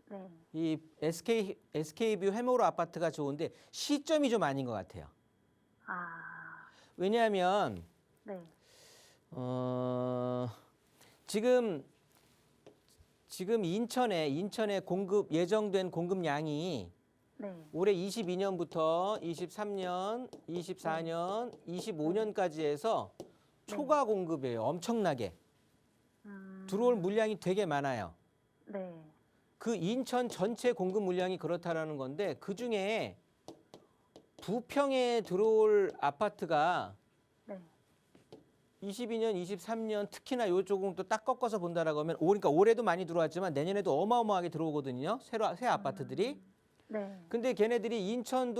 네. 이 SK뷰 해모로 아파트가 좋은데 시점이 좀 아닌 것 같아요. 아, 왜냐하면 네. 지금 인천에 예정된 공급량이 네. 올해 22년부터 23년, 24년, 25년까지 해서 초과 공급이에요. 엄청나게. 들어올 물량이 되게 많아요. 네. 그 인천 전체 공급 물량이 그렇다라는 건데 그중에 부평에 들어올 아파트가 네. 22년, 23년 특히나 이쪽은 또 딱 꺾어서 본다라고 하면 그러니까 올해도 많이 들어왔지만 내년에도 어마어마하게 들어오거든요. 새 아파트들이. 네. 근데 걔네들이 인천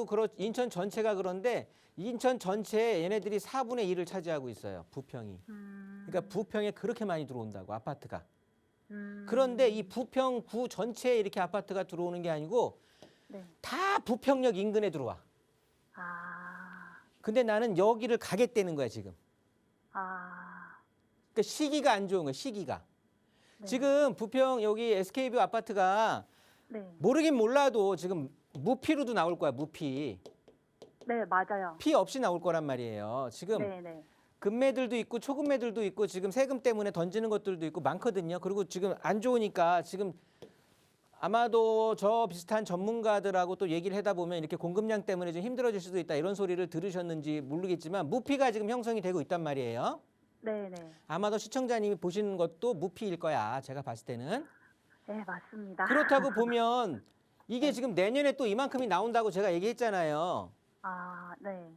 전체가 그런데 인천 전체에 얘네들이 4분의 1을 차지하고 있어요. 부평이. 그러니까 부평에 그렇게 많이 들어온다고 아파트가. 그런데 이 부평구 전체에 이렇게 아파트가 들어오는 게 아니고 네. 다 부평역 인근에 들어와. 아. 근데 나는 여기를 가겠다는 거야 지금. 아. 그러니까 시기가 안 좋은 거야 시기가. 네. 지금 부평 여기 SK뷰 아파트가 네. 모르긴 몰라도 지금 무피로도 나올 거야 무피. 네, 맞아요. 피 없이 나올 거란 말이에요. 지금 네, 네. 금매들도 있고 초금매들도 있고 지금 세금 때문에 던지는 것들도 있고 많거든요. 그리고 지금 안 좋으니까 지금 아마도 저 비슷한 전문가들하고 또 얘기를 하다 보면 이렇게 공급량 때문에 좀 힘들어질 수도 있다 이런 소리를 들으셨는지 모르겠지만 무피가 지금 형성이 되고 있단 말이에요. 네네. 아마도 시청자님이 보시는 것도 무피일 거야. 제가 봤을 때는. 네, 맞습니다. 그렇다고 보면 이게 지금 내년에 또 이만큼이 나온다고 제가 얘기했잖아요. 아, 네.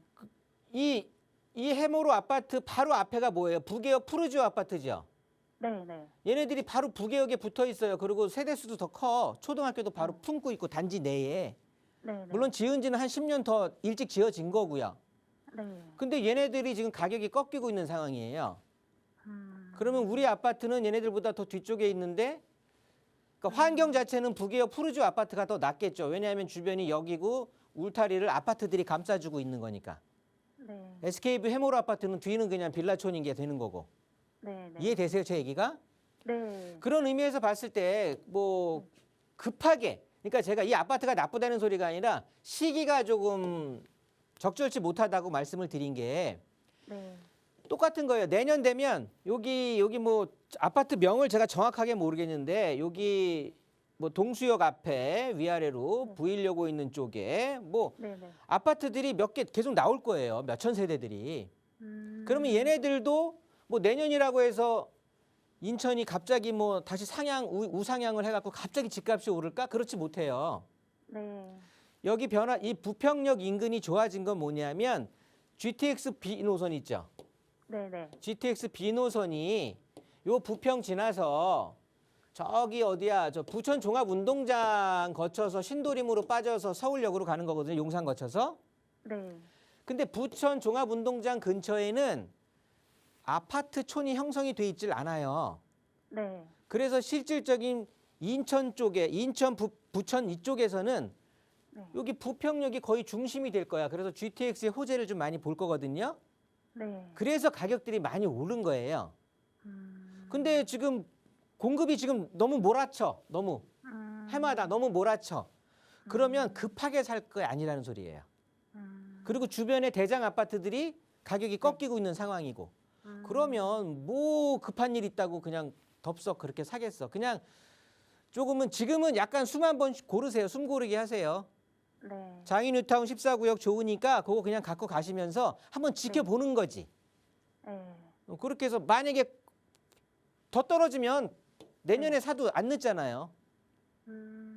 이 해모로 아파트 바로 앞에가 뭐예요? 부계역 푸르지오 아파트죠. 네네. 얘네들이 바로 부계역에 붙어 있어요. 그리고 세대수도 더 커. 초등학교도 바로 품고 있고 단지 내에. 네네. 물론 지은 지는 한 10년 더 일찍 지어진 거고요. 네. 근데 얘네들이 지금 가격이 꺾이고 있는 상황이에요. 음, 그러면 우리 아파트는 얘네들보다 더 뒤쪽에 있는데 그러니까 환경 자체는 부계역 푸르지오 아파트가 더 낫겠죠. 왜냐하면 주변이 여기고 울타리를 아파트들이 감싸주고 있는 거니까. 네. SK브 해모로 아파트는 뒤는 그냥 빌라촌인 게 되는 거고. 네네. 이해되세요, 제 얘기가? 네. 그런 의미에서 봤을 때 뭐 급하게 그러니까 제가 이 아파트가 나쁘다는 소리가 아니라 시기가 조금 적절치 못하다고 말씀을 드린 게 네. 똑같은 거예요. 내년 되면 여기 뭐 아파트 명을 제가 정확하게 모르겠는데 여기 뭐 동수역 앞에 위아래로 보이려고 있는 쪽에 뭐 네네. 아파트들이 몇 개 계속 나올 거예요. 몇천 세대들이. 그러면 음. 얘네들도 뭐 내년이라고 해서 인천이 갑자기 뭐 다시 우상향을 해갖고 갑자기 집값이 오를까? 그렇지 못해요. 네. 여기 이 부평역 인근이 좋아진 건 뭐냐면 GTX B 노선 있죠. 네네. GTX B 노선이 요 부평 지나서 저기 어디야 저 부천 종합운동장 거쳐서 신도림으로 빠져서 서울역으로 가는 거거든요. 용산 거쳐서. 네. 근데 부천 종합운동장 근처에는 아파트촌이 형성이 돼 있질 않아요. 네. 그래서 실질적인 인천 쪽에 부천 이쪽에서는 네. 여기 부평역이 거의 중심이 될 거야. 그래서 GTX의 호재를 좀 많이 볼 거거든요. 네. 그래서 가격들이 많이 오른 거예요. 음. 근데 지금 공급이 지금 너무 몰아쳐. 너무 해마다 너무 몰아쳐. 그러면 급하게 살 거 아니라는 소리예요. 그리고 주변에 대장 아파트들이 가격이 꺾이고 있는 상황이고. 그러면 뭐 급한 일 있다고 그냥 덥석 그렇게 사겠어. 그냥 조금은 지금은 약간 숨 한번 고르세요. 숨 고르게 하세요. 네. 장인뉴타운 14구역 좋으니까 그거 그냥 갖고 가시면서 한번 지켜보는 거지. 네. 그렇게 해서 만약에 더 떨어지면 내년에 사도 안 늦잖아요.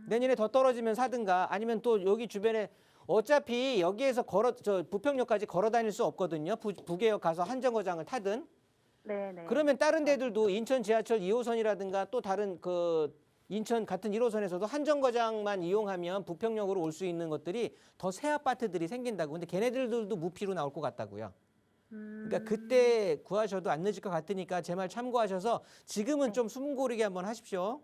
내년에 더 떨어지면 사든가 아니면 또 여기 주변에 어차피 여기에서 부평역까지 걸어 다닐 수 없거든요. 부계역 가서 한정거장을 타든. 네네. 그러면 다른 데들도 인천 지하철 2호선이라든가 또 다른 그 인천 같은 1호선에서도 한정거장만 이용하면 부평역으로 올 수 있는 것들이 더 새 아파트들이 생긴다고. 근데 걔네들도 무피로 나올 것 같다고요. 그러니까 그때 구하셔도 안 늦을 것 같으니까 제 말 참고하셔서 지금은 좀 숨 고르게 한번 하십시오.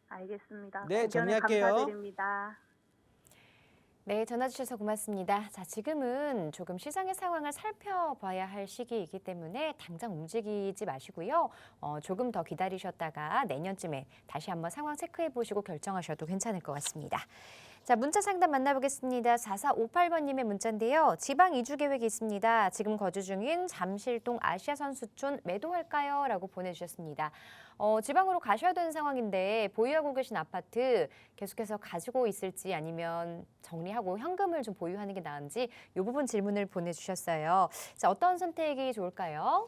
알겠습니다. 네, 의견을 정리할게요. 감사드립니다. 네, 전화 주셔서 고맙습니다. 자, 지금은 조금 시장의 상황을 살펴봐야 할 시기이기 때문에 당장 움직이지 마시고요. 조금 더 기다리셨다가 내년쯤에 다시 한번 상황 체크해 보시고 결정하셔도 괜찮을 것 같습니다. 자, 문자 상담 만나보겠습니다. 4458번님의 문자인데요. 지방 이주 계획이 있습니다. 지금 거주 중인 잠실동 아시아선수촌 매도할까요? 라고 보내주셨습니다. 지방으로 가셔야 되는 상황인데 보유하고 계신 아파트 계속해서 가지고 있을지 아니면 정리하고 현금을 좀 보유하는 게 나은지 이 부분 질문을 보내주셨어요. 자, 어떤 선택이 좋을까요?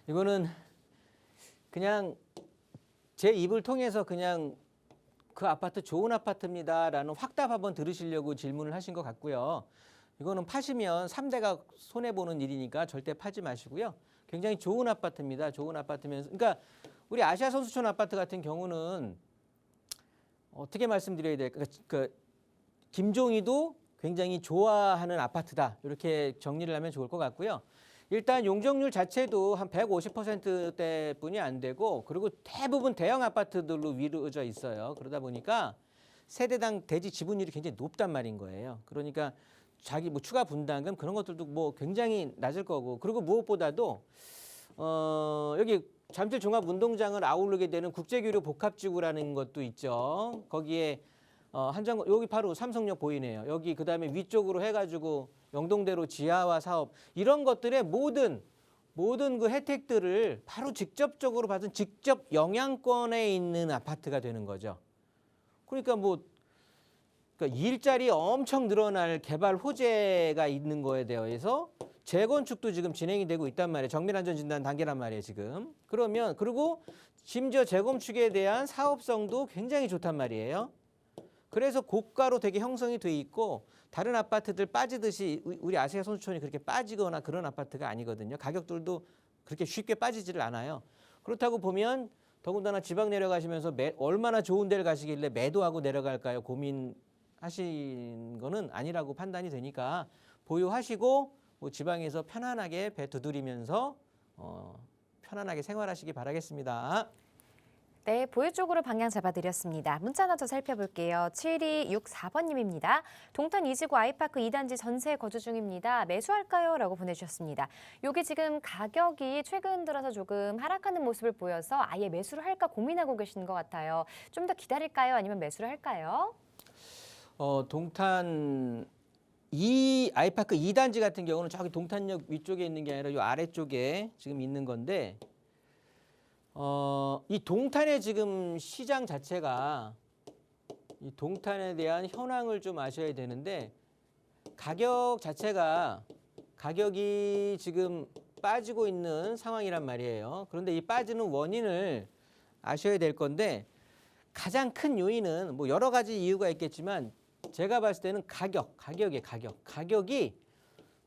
이거는 그냥 제 입을 통해서 그냥 그 아파트 좋은 아파트입니다라는 확답 한번 들으시려고 질문을 하신 것 같고요. 이거는 파시면 3대가 손해보는 일이니까 절대 파지 마시고요. 굉장히 좋은 아파트입니다. 좋은 아파트면서 그러니까 우리 아시아 선수촌 아파트 같은 경우는 어떻게 말씀드려야 될까? 그 김종희도 굉장히 좋아하는 아파트다. 이렇게 정리를 하면 좋을 것 같고요. 일단 용적률 자체도 한 150%대뿐이 안 되고 그리고 대부분 대형 아파트들로 이루어져 있어요. 그러다 보니까 세대당 대지 지분율이 굉장히 높단 말인 거예요. 그러니까 자기 뭐 추가 분담금 그런 것들도 뭐 굉장히 낮을 거고 그리고 무엇보다도 여기 잠실 종합운동장을 아우르게 되는 국제교류 복합지구라는 것도 있죠. 거기에 한정 여기 바로 삼성역 보이네요. 여기 그다음에 위쪽으로 해가지고 영동대로 지하화 사업 이런 것들의 모든 그 혜택들을 바로 직접적으로 받은 직접 영향권에 있는 아파트가 되는 거죠. 그러니까 그러니까 일자리 엄청 늘어날 개발 호재가 있는 거에 대해서 재건축도 지금 진행이 되고 있단 말이에요. 정밀안전진단 단계란 말이에요, 지금. 그리고 심지어 재건축에 대한 사업성도 굉장히 좋단 말이에요. 그래서 고가로 되게 형성이 돼 있고 다른 아파트들 빠지듯이 우리 아시아 선수촌이 그렇게 빠지거나 그런 아파트가 아니거든요. 가격들도 그렇게 쉽게 빠지지를 않아요. 그렇다고 보면 더군다나 지방 내려가시면서 얼마나 좋은 데를 가시길래 매도하고 내려갈까요? 고민하신 거는 아니라고 판단이 되니까 보유하시고 지방에서 편안하게 배 두드리면서 편안하게 생활하시기 바라겠습니다. 네, 보유 쪽으로 방향 잡아드렸습니다. 문자 하나 더 살펴볼게요. 7264번님입니다. 동탄 이지구 아이파크 2단지 전세 거주 중입니다. 매수할까요? 라고 보내주셨습니다. 여기 지금 가격이 최근 들어서 조금 하락하는 모습을 보여서 아예 매수를 할까 고민하고 계시는 것 같아요. 좀 더 기다릴까요? 아니면 매수를 할까요? 동탄 이 아이파크 2단지 같은 경우는 저기 동탄역 위쪽에 있는 게 아니라 이 아래쪽에 지금 있는 건데 이 동탄의 지금 시장 자체가 이 동탄에 대한 현황을 좀 아셔야 되는데 가격 자체가 가격이 지금 빠지고 있는 상황이란 말이에요. 그런데 이 빠지는 원인을 아셔야 될 건데 가장 큰 요인은 여러 가지 이유가 있겠지만 제가 봤을 때는 가격이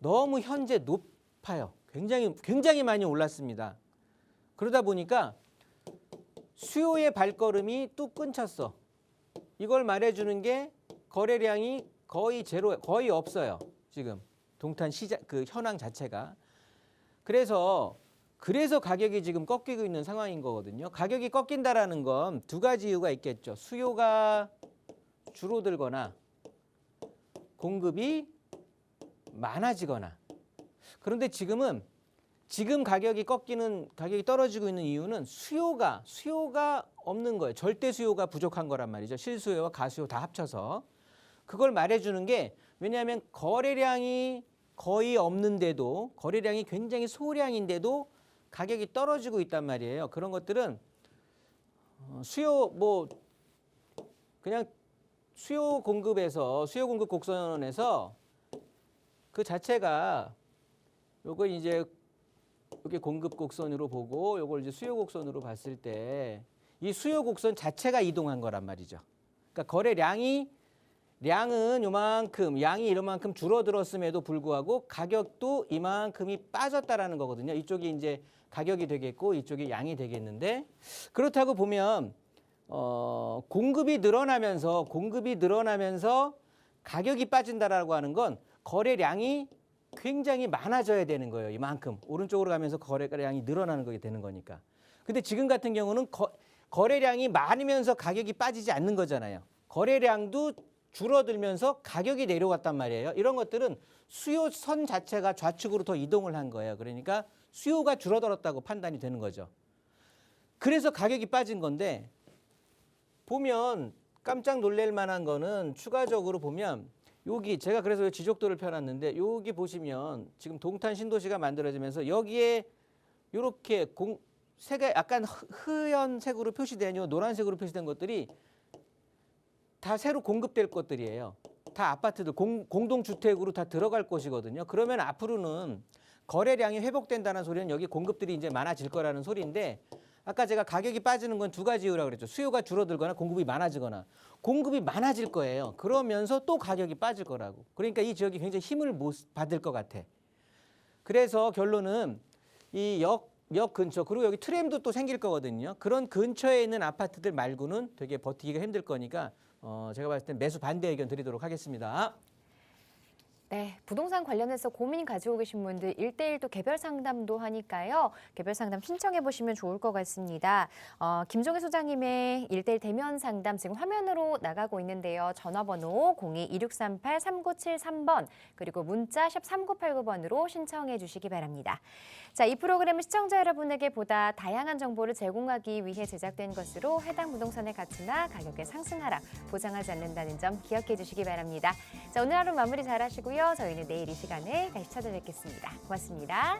너무 현재 높아요. 굉장히 많이 올랐습니다. 그러다 보니까 수요의 발걸음이 뚝 끊쳤어. 이걸 말해주는 게 거래량이 거의 없어요. 지금 동탄 시장 그 현황 자체가. 그래서 가격이 지금 꺾이고 있는 상황인 거거든요. 가격이 꺾인다라는 건 두 가지 이유가 있겠죠. 수요가 줄어들거나 공급이 많아지거나. 그런데 지금 가격이 떨어지고 있는 이유는 수요가 없는 거예요. 절대 수요가 부족한 거란 말이죠. 실수요와 가수요 다 합쳐서. 그걸 말해주는 게 왜냐하면 거래량이 거의 없는데도 거래량이 굉장히 소량인데도 가격이 떨어지고 있단 말이에요. 그런 것들은 그냥 수요 공급 곡선에서 그 자체가 요걸 이제 이렇게 공급 곡선으로 보고 요걸 이제 수요 곡선으로 봤을 때 이 수요 곡선 자체가 이동한 거란 말이죠. 그러니까 거래량은 양이 이만큼 줄어들었음에도 불구하고 가격도 이만큼이 빠졌다라는 거거든요. 이쪽이 이제 가격이 되겠고 이쪽이 양이 되겠는데 그렇다고 보면 공급이 늘어나면서 가격이 빠진다라고 하는 건 거래량이 굉장히 많아져야 되는 거예요. 이만큼 오른쪽으로 가면서 거래량이 늘어나는 거게 되는 거니까. 근데 지금 같은 경우는 거래량이 많으면서 가격이 빠지지 않는 거잖아요. 거래량도 줄어들면서 가격이 내려갔단 말이에요. 이런 것들은 수요선 자체가 좌측으로 더 이동을 한 거예요. 그러니까 수요가 줄어들었다고 판단이 되는 거죠. 그래서 가격이 빠진 건데 보면 깜짝 놀랄 만한 거는 추가적으로 보면 여기 제가 그래서 지적도를 펴놨는데 여기 보시면 지금 동탄 신도시가 만들어지면서 여기에 이렇게 색이 약간 흐연색으로 표시된 요 노란색으로 표시된 것들이 다 새로 공급될 것들이에요. 다 아파트들 공동주택으로 다 들어갈 것이거든요. 그러면 앞으로는 거래량이 회복된다는 소리는 여기 공급들이 이제 많아질 거라는 소리인데 아까 제가 가격이 빠지는 건 두 가지 이유라고 그랬죠. 수요가 줄어들거나 공급이 많아지거나. 공급이 많아질 거예요. 그러면서 또 가격이 빠질 거라고. 그러니까 이 지역이 굉장히 힘을 못 받을 것 같아. 그래서 결론은 이 역 근처 그리고 여기 트램도 또 생길 거거든요. 그런 근처에 있는 아파트들 말고는 되게 버티기가 힘들 거니까 제가 봤을 땐 매수 반대 의견 드리도록 하겠습니다. 네, 부동산 관련해서 고민 가지고 계신 분들 1대1도 개별 상담도 하니까요. 개별 상담 신청해 보시면 좋을 것 같습니다. 김종희 소장님의 1대1 대면 상담 지금 화면으로 나가고 있는데요. 전화번호 02-2638-3973번 그리고 문자 샵 3989번으로 신청해 주시기 바랍니다. 자, 이 프로그램은 시청자 여러분에게 보다 다양한 정보를 제공하기 위해 제작된 것으로 해당 부동산의 가치나 가격의 상승 하락 보장하지 않는다는 점 기억해 주시기 바랍니다. 자, 오늘 하루 마무리 잘 하시고요. 저희는 내일 이 시간에 다시 찾아뵙겠습니다. 고맙습니다.